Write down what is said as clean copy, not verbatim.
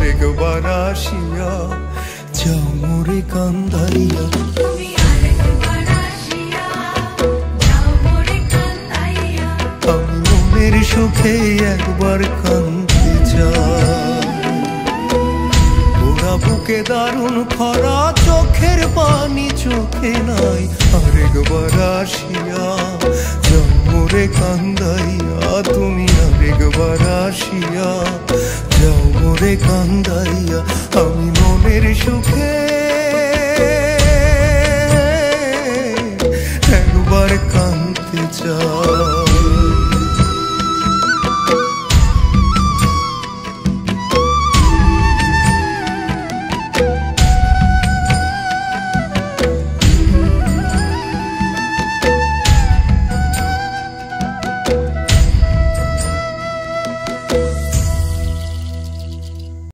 আরেকবার আসিয়া যাও মোরে কান্দাইয়া। আমি মনের সুখে একবার কান্দতে চাই। ওরা বুকে দারুণ খরা, চোখের পানি চোখে নাই। আরেকবার আসিয়া যাও মোরে কান্দাইয়া। তুমি আরেকবার আসিয়া যাও মোরে কান্দাইয়া। আমি মনের সুখে একবার কান্দতে চাই।